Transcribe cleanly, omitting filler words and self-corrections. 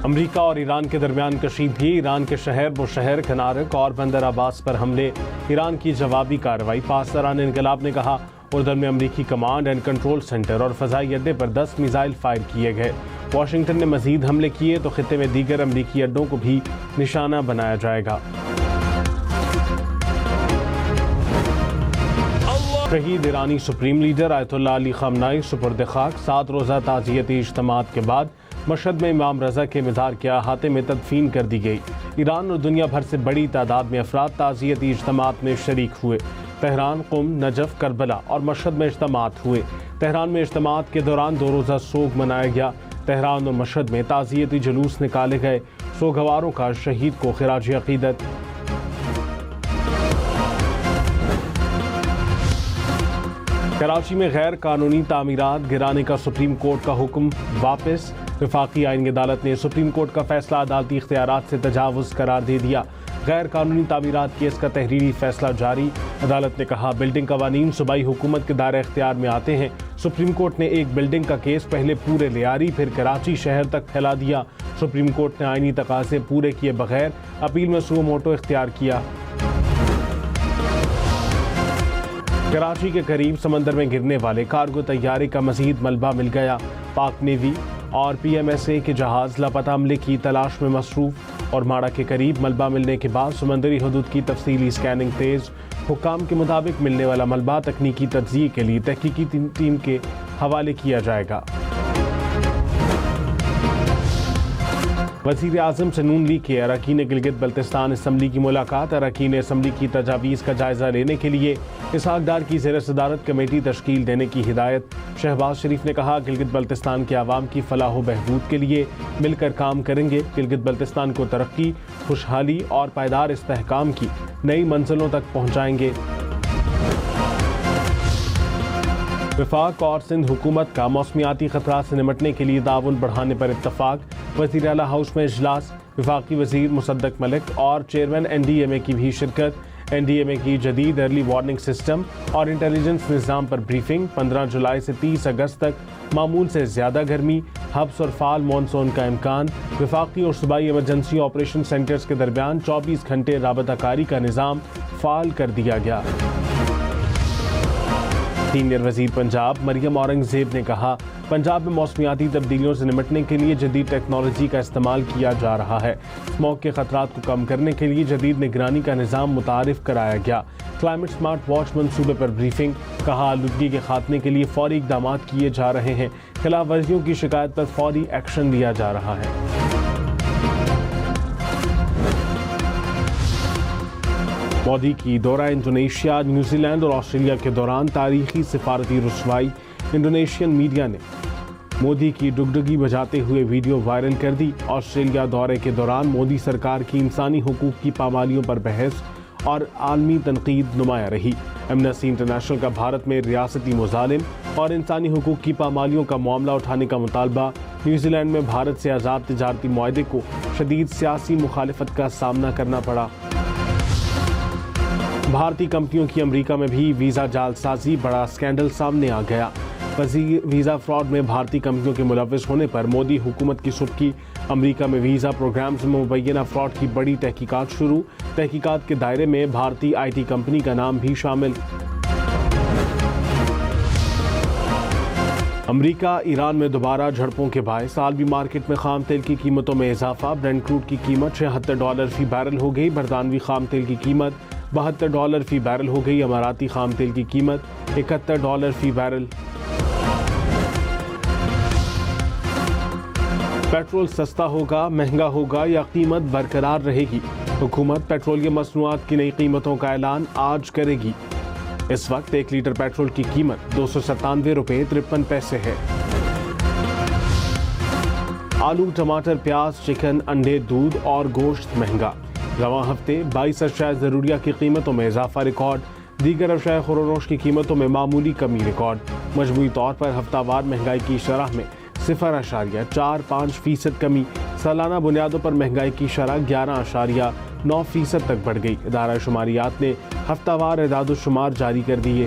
امریکہ اور ایران کے درمیان کشیدگی، ایران کے شہر بوشہر، کنارک اور بندر عباس پر حملے، ایران کی جوابی کارروائی۔ پاسداران انقلاب نے کہا اردن میں امریکی کمانڈ اینڈ کنٹرول سینٹر اور فضائی اڈے پر 10 میزائل فائر کیے گئے۔ واشنگٹن نے مزید حملے کیے تو خطے میں دیگر امریکی اڈوں کو بھی نشانہ بنایا جائے گا۔ شہید ایرانی سپریم لیڈر آیت اللہ علی خامنہئی سپرد خاک۔ 7 روزہ تعزیتی اجتماعات کے بعد مشہد میں امام رضا کے مزار کے احاطے میں تدفین کر دی گئی۔ ایران اور دنیا بھر سے بڑی تعداد میں افراد تعزیتی اجتماعات میں شریک ہوئے۔ تہران، قم، نجف، کربلا اور مشہد میں اجتماعات ہوئے۔ تہران میں اجتماعات کے دوران 2 روزہ سوگ منایا گیا۔ تہران اور مشہد میں تعزیتی جلوس نکالے گئے۔ سوگواروں کا شہید کو خراج عقیدت۔ کراچی میں غیر قانونی تعمیرات گرانے کا سپریم کورٹ کا حکم واپس۔ وفاقی آئین عدالت نے سپریم کورٹ کا فیصلہ عدالتی اختیارات سے تجاوز قرار دے دیا۔ غیر قانونی تعمیرات کیس کا تحریری فیصلہ جاری۔ عدالت نے کہا بلڈنگ قوانین صوبائی حکومت کے دائرہ اختیار میں آتے ہیں۔ سپریم کورٹ نے ایک بلڈنگ کا کیس پہلے پورے لیاری پھر کراچی شہر تک پھیلا دیا۔ سپریم کورٹ نے آئینی تقاضے پورے کیے بغیر اپیل میں سو موٹو اختیار کیا۔ کراچی کے قریب سمندر میں گرنے والے کارگو طیارے کا مزید ملبہ مل گیا۔ پاک نیوی اور پی ایم ایس اے کے جہاز لاپتہ عملے کی تلاش میں مصروف، اور ماڑا کے قریب ملبہ ملنے کے بعد سمندری حدود کی تفصیلی سکیننگ تیز۔ حکام کے مطابق ملنے والا ملبہ تکنیکی تجزیے کے لیے تحقیقی ٹیم کے حوالے کیا جائے گا۔ وزیر اعظم سے نون لیگ کے اراکین گلگت بلتستان اسمبلی کی ملاقات۔ اراکین اسمبلی کی تجاویز کا جائزہ لینے کے لیے اسحاق ڈار کی زیر صدارت کمیٹی تشکیل دینے کی ہدایت۔ شہباز شریف نے کہا گلگت بلتستان کے عوام کی فلاح و بہبود کے لیے مل کر کام کریں گے۔ گلگت بلتستان کو ترقی، خوشحالی اور پائیدار استحکام کی نئی منزلوں تک پہنچائیں گے۔ وفاق اور سندھ حکومت کا موسمیاتی خطرات سے نمٹنے کے لیے تعاون بڑھانے پر اتفاق۔ وزیر اعلیٰ ہاؤس میں اجلاس، وفاقی وزیر مصدق ملک اور چیئرمین این ڈی ایم اے کی بھی شرکت۔ این ڈی ایم اے کی جدید ارلی وارننگ سسٹم اور انٹیلیجنس نظام پر بریفنگ۔ 15 جولائی سے 30 اگست تک معمول سے زیادہ گرمی، ہبس اور فعال مانسون کا امکان۔ وفاقی اور صوبائی ایمرجنسی آپریشن سینٹرز کے درمیان 24 گھنٹے رابطہ کاری کا نظام فعال کر دیا گیا۔ سینئر وزیر پنجاب مریم اورنگزیب نے کہا پنجاب میں موسمیاتی تبدیلیوں سے نمٹنے کے لیے جدید ٹیکنالوجی کا استعمال کیا جا رہا ہے۔ اسموگ کے خطرات کو کم کرنے کے لیے جدید نگرانی کا نظام متعارف کرایا گیا۔ کلائمیٹ سمارٹ واچ منصوبے پر بریفنگ۔ کہا آلودگی کے خاتمے کے لیے فوری اقدامات کیے جا رہے ہیں۔ خلاف ورزیوں کی شکایت پر فوری ایکشن لیا جا رہا ہے۔ مودی کی دورہ انڈونیشیا، نیوزی لینڈ اور آسٹریلیا کے دوران تاریخی سفارتی رسوائی۔ انڈونیشین میڈیا نے مودی کی ڈگڈگی بجاتے ہوئے ویڈیو وائرل کر دی۔ آسٹریلیا دورے کے دوران مودی سرکار کی انسانی حقوق کی پامالیوں پر بحث اور عالمی تنقید نمایاں رہی۔ ایمنسٹی انٹرنیشنل کا بھارت میں ریاستی مظالم اور انسانی حقوق کی پامالیوں کا معاملہ اٹھانے کا مطالبہ۔ نیوزی لینڈ میں بھارت سے آزاد تجارتی معاہدے کو شدید سیاسی مخالفت کا سامنا کرنا پڑا۔ بھارتی کمپنیوں کی امریکہ میں بھی ویزا جعل سازی، بڑا اسکینڈل سامنے آ گیا۔ ویزا فراڈ میں بھارتی کمپنیوں کے ملوث ہونے پر مودی حکومت کی سبکی۔ امریکہ میں ویزا پروگرامز میں مبینہ فراڈ کی بڑی تحقیقات شروع۔ تحقیقات کے دائرے میں بھارتی آئی ٹی کمپنی کا نام بھی شامل۔ امریکہ ایران میں دوبارہ جھڑپوں کے باعث عالمی مارکیٹ میں خام تیل کی قیمتوں میں اضافہ۔ برنٹ کروڈ کی قیمت $76 فی بیرل ہو گئی۔ برطانوی خام تیل کی قیمت $72 فی بیرل ہو گئی۔ اماراتی خام تیل کی قیمت $71 فی بیرل۔ پیٹرول سستا ہوگا، مہنگا ہوگا یا قیمت برقرار رہے گی؟ حکومت پیٹرولیم مصنوعات کی نئی قیمتوں کا اعلان آج کرے گی۔ اس وقت 1 لیٹر پیٹرول کی قیمت $297.53 ہے۔ آلو، ٹماٹر، پیاز، چکن، انڈے، دودھ اور گوشت مہنگا۔ رواں ہفتے 22 اشیاء ضروریہ کی قیمتوں میں اضافہ ریکارڈ۔ دیگر اشیاء خوروروش کی قیمتوں میں معمولی کمی ریکارڈ۔ مجموعی طور پر ہفتہ وار مہنگائی کی شرح میں 0.45% کمی۔ سالانہ بنیادوں پر مہنگائی کی شرح 11.9% تک بڑھ گئی۔ ادارہ شماریات نے ہفتہ وار اعداد و شمار جاری کر دیے۔